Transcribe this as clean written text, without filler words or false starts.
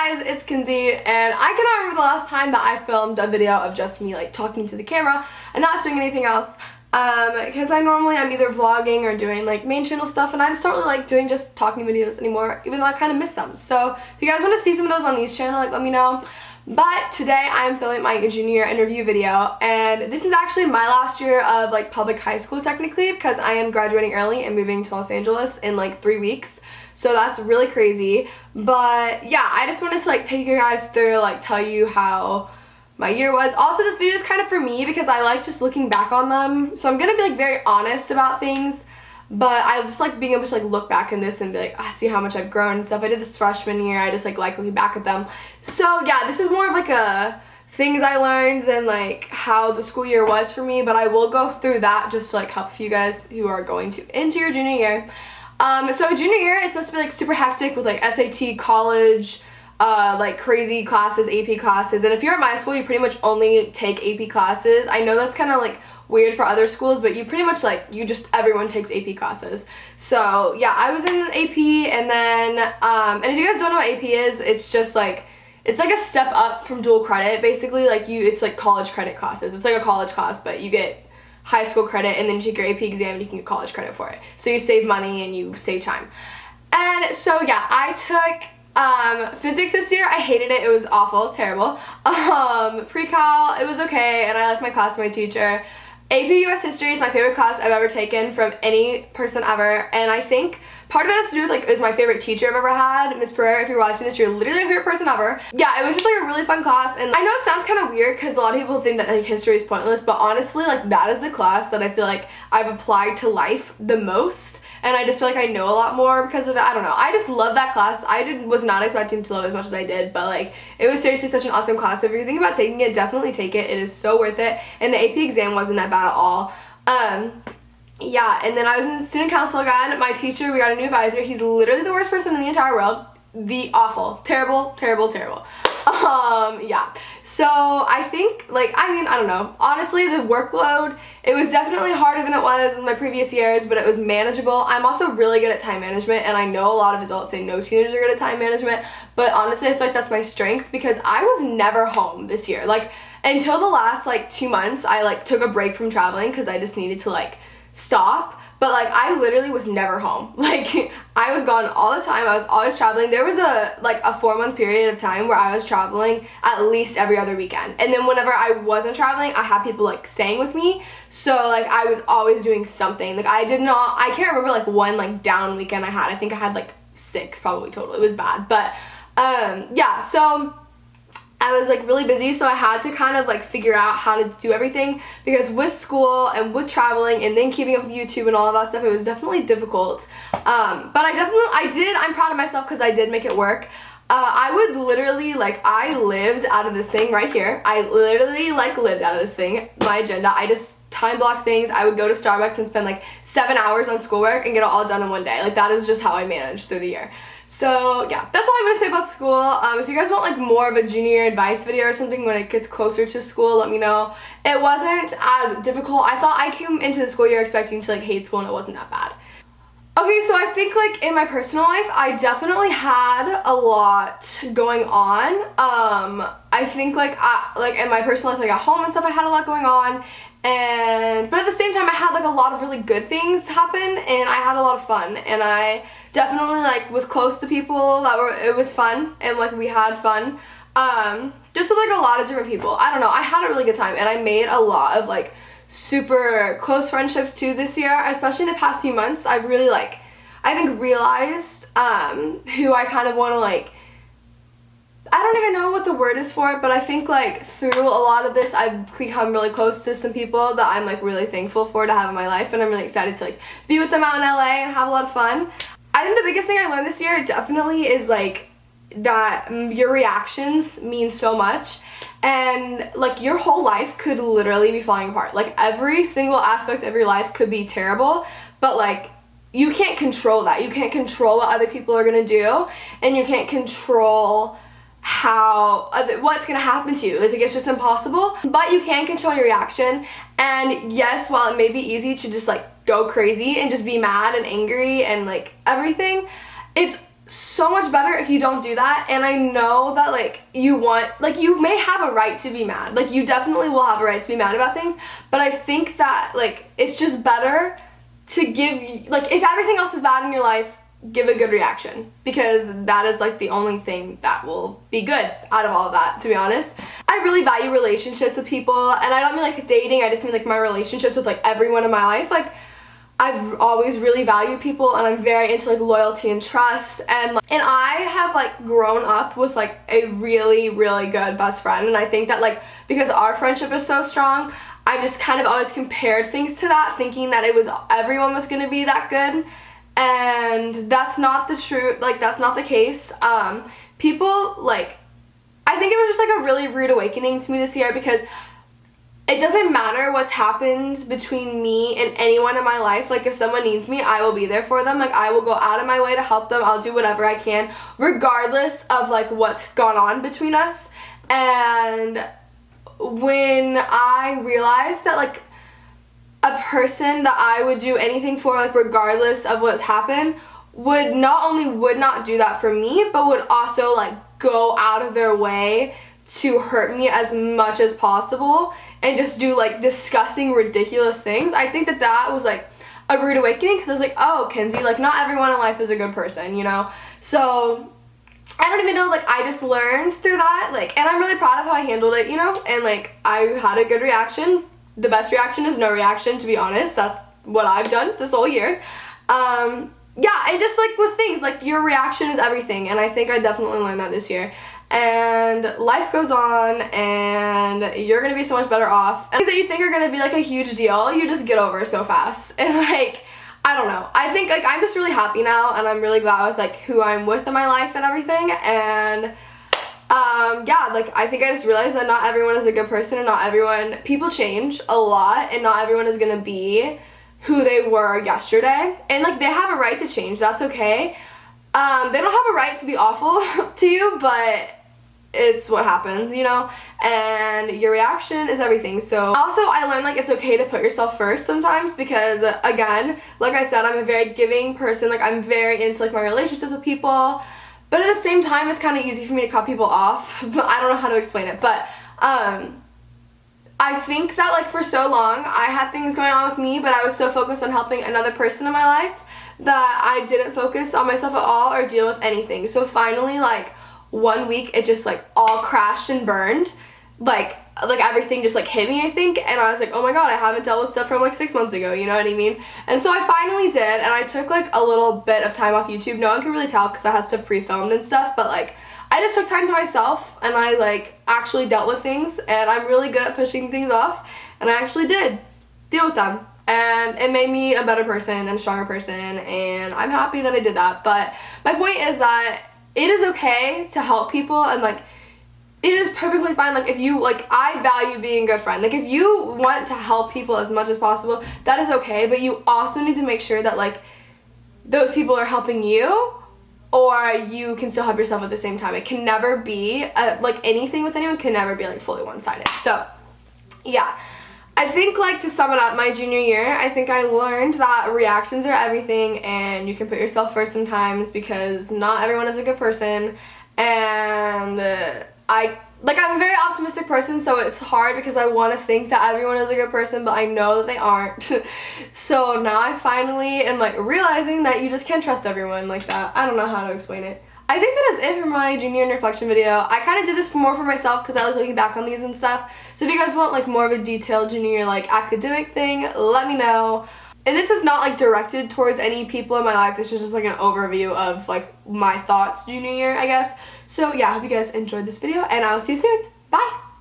guys, it's Kinsey, and I cannot remember the last time that I filmed a video of just me like talking to the camera and not doing anything else, because I'm either vlogging or doing like main channel stuff, and I just don't really like doing just talking videos anymore, even though I kind of miss them. So if you guys want to see some of those on these channel, like, let me know. But today I'm filming my junior year interview video, and this is actually my last year of like public high school technically, because I am graduating early and moving to Los Angeles in like 3 weeks. So that's really crazy. But yeah, I just wanted to like take you guys through, like tell you how my year was. Also, this video is kind of for me because I like just looking back on them. So I'm gonna be like very honest about things, but I just like being able to like look back in this and be like, I see how much I've grown and stuff. I did this freshman year. I just like looking back at them. So yeah, this is more of like a things I learned than like how the school year was for me, but I will go through that just to like help you guys who are going to into your junior year. So junior year is supposed to be like super hectic with like SAT, college, like crazy classes, AP classes, and if you're at my school, you pretty much only take AP classes. I know that's kind of like weird for other schools, but you pretty much like, everyone takes AP classes. So yeah, I was in an AP, and then, and if you guys don't know what AP is, it's just like, it's like a step up from dual credit, basically. Like it's like college credit classes. It's like a college class, but you get high school credit, and then you take your AP exam and you can get college credit for it. So you save money and you save time. And so yeah, I took physics this year. I hated it. It was awful, terrible. Pre-cal, it was okay, and I liked my class and my teacher. AP US History is my favorite class I've ever taken from any person ever, and I think part of it has to do with like, it was my favorite teacher I've ever had, Miss Pereira. If you're watching this, you're literally my favorite person ever. Yeah, it was just like a really fun class, and I know it sounds kind of weird because a lot of people think that like history is pointless, but honestly, like that is the class that I feel like I've applied to life the most, and I just feel like I know a lot more because of it. I don't know. I just love that class. Was not expecting to love it as much as I did, but like it was seriously such an awesome class. So if you're thinking about taking it, definitely take it. It is so worth it, and the AP exam wasn't that bad at all. Yeah, and then I was in student council again. My teacher, we got a new advisor. He's literally the worst person in the entire world. Terrible. Yeah. So I think, like, I don't know. Honestly, the workload, it was definitely harder than it was in my previous years, but it was manageable. I'm also really good at time management, and I know a lot of adults say no teenagers are good at time management, but honestly, I feel like that's my strength because I was never home this year. Like, until the last, like, 2 months, I, like, took a break from traveling because I just needed to, like, stop, but like I literally was never home. Like I was gone all the time. I was always traveling. There was a 4-month period of time where I was traveling at least every other weekend, and then whenever I wasn't traveling, I had people like staying with me, so like I was always doing something. Like I can't remember like one like down weekend I had. I think I had like 6 probably total. It was bad, but yeah, so I was like really busy, so I had to kind of like figure out how to do everything, because with school and with traveling and then keeping up with YouTube and all of that stuff, it was definitely difficult. But I'm proud of myself because I did make it work. I would literally, like, I lived out of this thing right here. I literally like lived out of this thing, my agenda. I just time blocked things. I would go to Starbucks and spend like 7 hours on schoolwork and get it all done in one day. Like that is just how I managed through the year. So yeah, that's all I'm going to say about school. If you guys want like more of a junior year advice video or something when it gets closer to school, let me know. It wasn't as difficult. I thought I came into the school year expecting to like hate school, and it wasn't that bad. Okay, so I think like in my personal life, I definitely had a lot going on. I think like in my personal life, like at home and stuff, I had a lot going on. But at the same time, I had like a lot of really good things happen, and I had a lot of fun, and I definitely like was close to people it was fun, and like we had fun, just with like a lot of different people. I don't know, I had a really good time, and I made a lot of like super close friendships too this year, especially in the past few months. I've really like, I think realized who I kind of want to like, I don't even know what the word is for it, but I think like through a lot of this, I've become really close to some people that I'm like really thankful for to have in my life, and I'm really excited to like be with them out in LA and have a lot of fun. I think the biggest thing I learned this year definitely is like that your reactions mean so much, and like your whole life could literally be falling apart. Like every single aspect of your life could be terrible, but like you can't control that. You can't control what other people are gonna do, and you can't control what's gonna happen to you. Like it's just impossible, but you can control your reaction. And yes, while it may be easy to just like go crazy and just be mad and angry and like everything, it's so much better if you don't do that. And I know that like you may have a right to be mad, like you definitely will have a right to be mad about things, but I think that like it's just better to give, like, if everything else is bad in your life, give a good reaction, because that is like the only thing that will be good out of all of that, to be honest. I really value relationships with people, and I don't mean like dating, I just mean like my relationships with like everyone in my life. Like, I've always really valued people, and I'm very into like loyalty and trust, and I have like grown up with like a really, really good best friend, and I think that like because our friendship is so strong, I just kind of always compared things to that, thinking that everyone was gonna be that good, and that's not the truth, like that's not the case. People, like, I think it was just like a really rude awakening to me this year, because it doesn't matter what's happened between me and anyone in my life. Like, if someone needs me, I will be there for them. Like, I will go out of my way to help them. I'll do whatever I can, regardless of like what's gone on between us. And when I realized that like a person that I would do anything for, like regardless of what's happened, would not do that for me, but would also like go out of their way to hurt me as much as possible and just do like disgusting, ridiculous things. I think that was like a rude awakening, because I was like, oh, Kenzie, like not everyone in life is a good person, you know? So I don't even know, like I just learned through that, like, and I'm really proud of how I handled it, you know? And like I had a good reaction. The best reaction is no reaction, to be honest. That's what I've done this whole year. Yeah, and just like with things, like your reaction is everything, and I think I definitely learned that this year. And life goes on, and you're gonna be so much better off. And things that you think are gonna be like a huge deal, you just get over so fast. And like, I don't know, I think like I'm just really happy now, and I'm really glad with like who I'm with in my life and everything. And yeah, like I think I just realized that not everyone is a good person, and people change a lot, and not everyone is gonna be who they were yesterday, and like they have a right to change. That's okay. They don't have a right to be awful to you, but it's what happens, you know, and your reaction is everything. So also I learned like it's okay to put yourself first sometimes, because again, like I said, I'm a very giving person. Like I'm very into like my relationships with people, but at the same time it's kind of easy for me to cut people off, but I don't know how to explain it. But I think that like for so long I had things going on with me, but I was so focused on helping another person in my life that I didn't focus on myself at all or deal with anything. So finally, like one week, it just like all crashed and burned, like everything just like hit me, I think, and I was like, oh my god, I haven't dealt with stuff from like 6 months ago, you know what I mean? And so I finally did, and I took like a little bit of time off YouTube. No one can really tell because I had stuff pre-filmed and stuff, but like I just took time to myself, and I like actually dealt with things, and I'm really good at pushing things off, and I actually did deal with them, and it made me a better person and a stronger person, and I'm happy that I did that. But my point is that it is okay to help people, and like it is perfectly fine. Like if you, like, I value being a good friend. Like if you want to help people as much as possible, that is okay, but you also need to make sure that like those people are helping you, or you can still help yourself at the same time. It can never be, like anything with anyone can never be like fully one-sided. So yeah, I think like to sum it up, my junior year, I think I learned that reactions are everything, and you can put yourself first sometimes, because not everyone is a good person. And I'm a very optimistic person, so it's hard because I want to think that everyone is a good person, but I know that they aren't. So now I finally am like realizing that you just can't trust everyone like that. I don't know how to explain it. I think that is it for my junior year reflection video. I kind of did this more for myself because I like looking back on these and stuff. So if you guys want like more of a detailed junior year like academic thing, let me know. And this is not like directed towards any people in my life. This is just like an overview of like my thoughts junior year, I guess. So yeah, I hope you guys enjoyed this video, and I will see you soon. Bye!